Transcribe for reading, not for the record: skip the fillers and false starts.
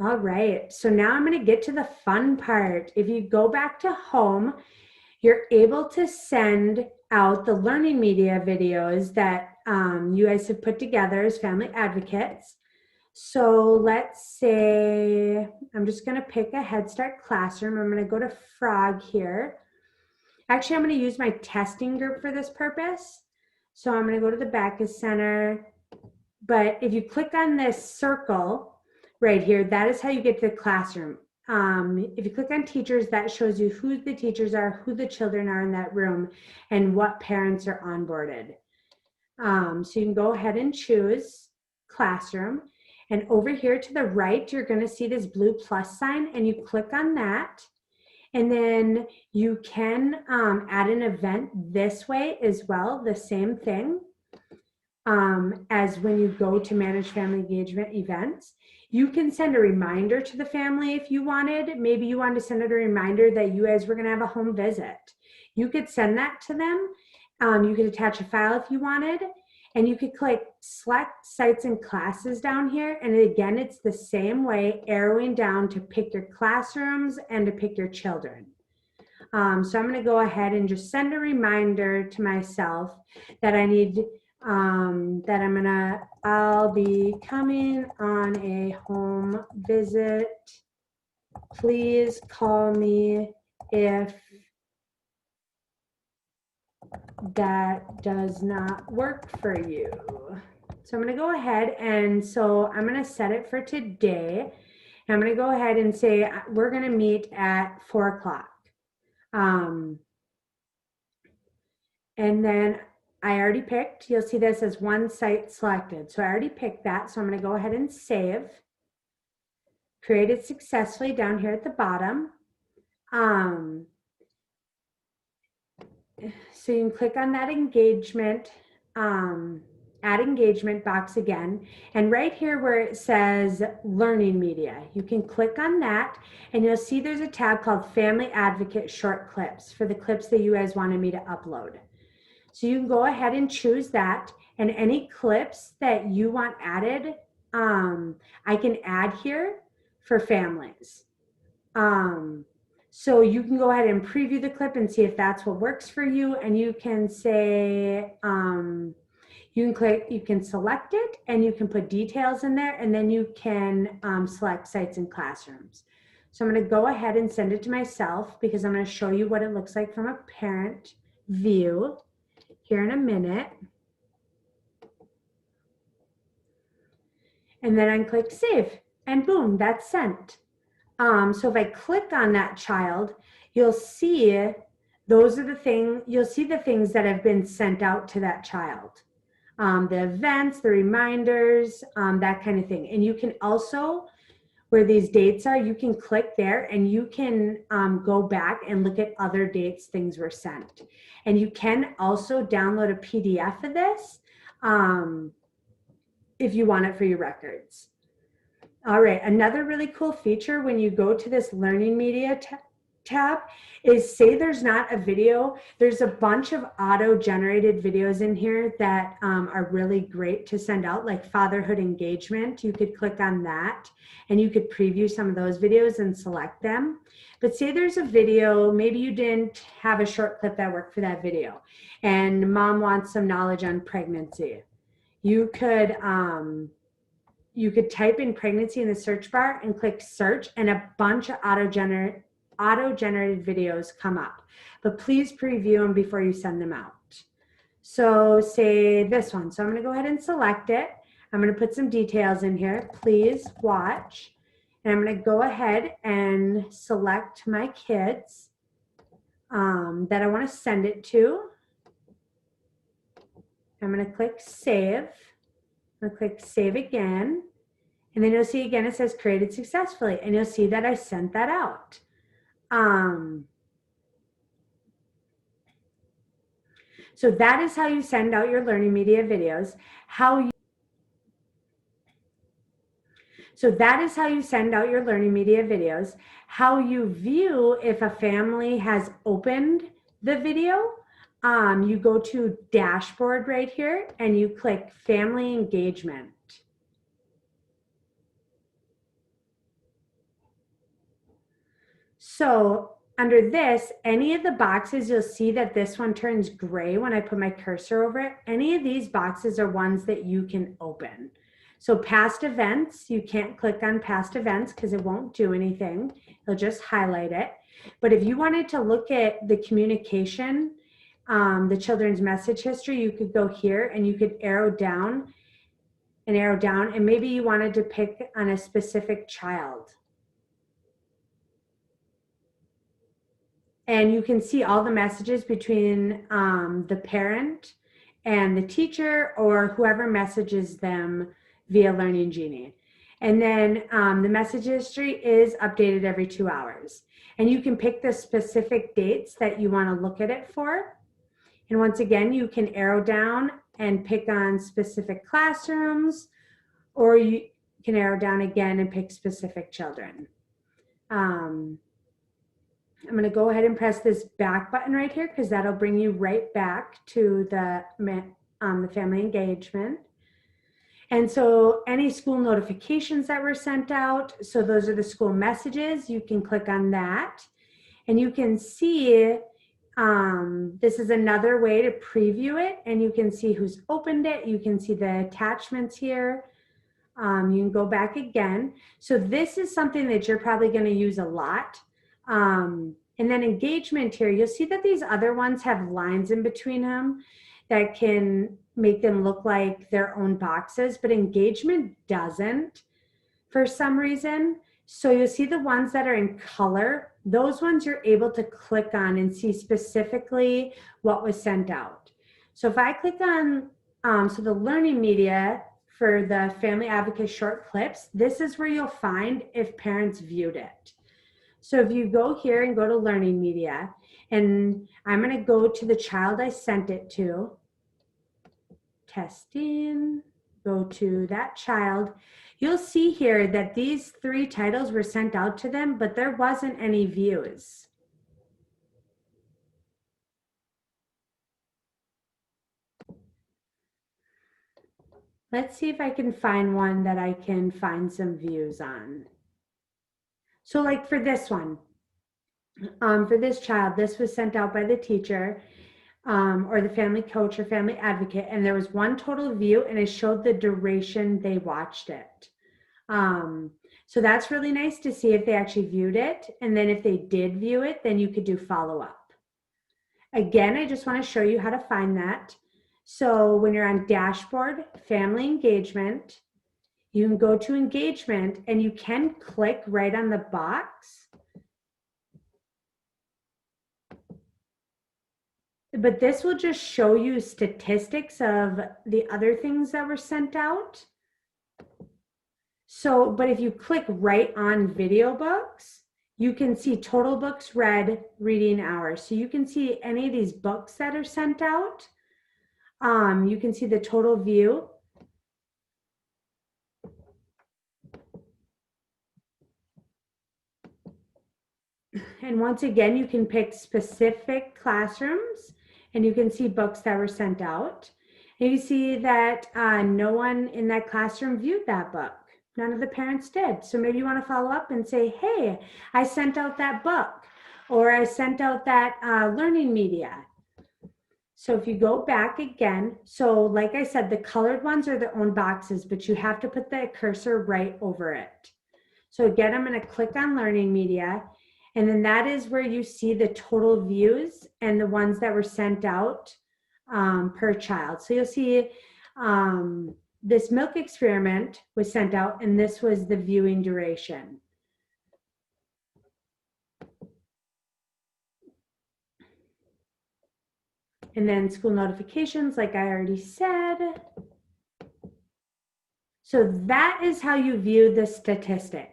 All right, so now I'm going to get to the fun part. If you go back to home, you're able to send out the learning media videos that you guys have put together as family advocates. So let's say I'm just going to pick a Head Start classroom. I'm going to go to Frog here. Actually, I'm going to use my testing group for this purpose. So I'm going to go to the Backus Center. But if you click on this circle right here, that is how you get to the classroom. If you click on teachers, that shows you who the teachers are, who the children are in that room, and what parents are onboarded. So you can go ahead and choose classroom. And over here to the right, you're going to see this blue plus sign, and you click on that. And then you can add an event this way as well, the same thing. As when you go to manage family engagement events. You can send a reminder to the family if you wanted. Maybe you wanted to send out a reminder that you guys were going to have a home visit. You could send that to them. You could attach a file if you wanted, and you could click select sites and classes down here. And again, it's the same way, arrowing down to pick your classrooms and to pick your children. So I'm going to go ahead and just send a reminder to myself that I need I'll be coming on a home visit. Please call me if that does not work for you. So I'm going to go ahead and so I'm going to set it for today. And I'm going to go ahead and say we're going to meet at 4 o'clock. And then I already picked, you'll see this as one site selected. So I already picked that. So I'm going to go ahead and save. Created successfully down here at the bottom. So you can click on that engagement, add engagement box again. And right here where it says learning media, you can click on that and you'll see there's a tab called Family Advocate Short Clips for the clips that you guys wanted me to upload. So you can go ahead and choose that, and any clips that you want added, I can add here for families. So you can go ahead and preview the clip and see if that's what works for you, and you can say, you can select it and you can put details in there, and then you can select sites and classrooms. So I'm going to go ahead and send it to myself because I'm going to show you what it looks like from a parent view here in a minute. And then I click save and boom, that's sent. So if I click on that child, you'll see those are the things, you'll see the things that have been sent out to that child. The events, the reminders, that kind of thing. And you can also, where these dates are, you can click there and you can go back and look at other dates things were sent. And you can also download a PDF of this if you want it for your records. All right, another really cool feature when you go to this Learning Media tab is, say there's not a video, there's a bunch of auto-generated videos in here that are really great to send out, like fatherhood engagement. You could click on that and you could preview some of those videos and select them. But say there's a video, maybe you didn't have a short clip that worked for that video and mom wants some knowledge on pregnancy. You could type in pregnancy in the search bar and click search, and a bunch of auto-generated videos come up. But please preview them before you send them out. So say this one. So I'm going to go ahead and select it. I'm going to put some details in here. Please watch. And I'm going to go ahead and select my kids that I want to send it to. I'm going to click save. I'm going to click save again. And then you'll see again, it says created successfully. And you'll see that I sent that out. So that is how you send out your learning media videos. So that is how you send out your learning media videos. How you view if a family has opened the video, you go to dashboard right here and you click family engagement. So under this, any of the boxes, you'll see that this one turns gray when I put my cursor over it. Any of these boxes are ones that you can open. So past events, you can't click on past events because it won't do anything. It'll just highlight it. But if you wanted to look at the communication, the children's message history, you could go here and you could arrow down, and maybe you wanted to pick on a specific child. And you can see all the messages between the parent and the teacher or whoever messages them via Learning Genie. And then the message history is updated every 2 hours. And you can pick the specific dates that you want to look at it for. And once again, you can arrow down and pick on specific classrooms, or you can arrow down again and pick specific children. I'm going to go ahead and press this back button right here because that'll bring you right back to the family engagement. And so any school notifications that were sent out, so those are the school messages, you can click on that. And you can see, this is another way to preview it, and you can see who's opened it. You can see the attachments here. You can go back again. So this is something that you're probably going to use a lot. And then engagement here, you'll see that these other ones have lines in between them that can make them look like their own boxes, but engagement doesn't for some reason. So you'll see the ones that are in color, those ones you're able to click on and see specifically what was sent out. So if I click on, so the learning media for the Family Advocate short clips, this is where you'll find if parents viewed it. So if you go here and go to Learning Media, and I'm going to go to the child I sent it to, testing, go to that child, you'll see here that these 3 titles were sent out to them, but there wasn't any views. Let's see if I can find one that I can find some views on. So like for this one, for this child, this was sent out by the teacher or the family coach or family advocate, and there was 1 total view and it showed the duration they watched it. So that's really nice to see if they actually viewed it. And then if they did view it, then you could do follow up. Again, I just want to show you how to find that. So when you're on dashboard, family engagement, you can go to engagement and you can click right on the box. But this will just show you statistics of the other things that were sent out. So, but if you click right on video books, you can see total books read, reading hours. So you can see any of these books that are sent out. You can see the total view. And once again, you can pick specific classrooms and you can see books that were sent out. And you see that no one in that classroom viewed that book. None of the parents did. So maybe you want to follow up and say, hey, I sent out that book, or I sent out that learning media. So if you go back again, so like I said, the colored ones are their own boxes, but you have to put the cursor right over it. So again, I'm going to click on learning media, and then that is where you see the total views and the ones that were sent out per child. So you'll see this milk experiment was sent out, and this was the viewing duration. And then school notifications, like I already said. So that is how you view the statistics.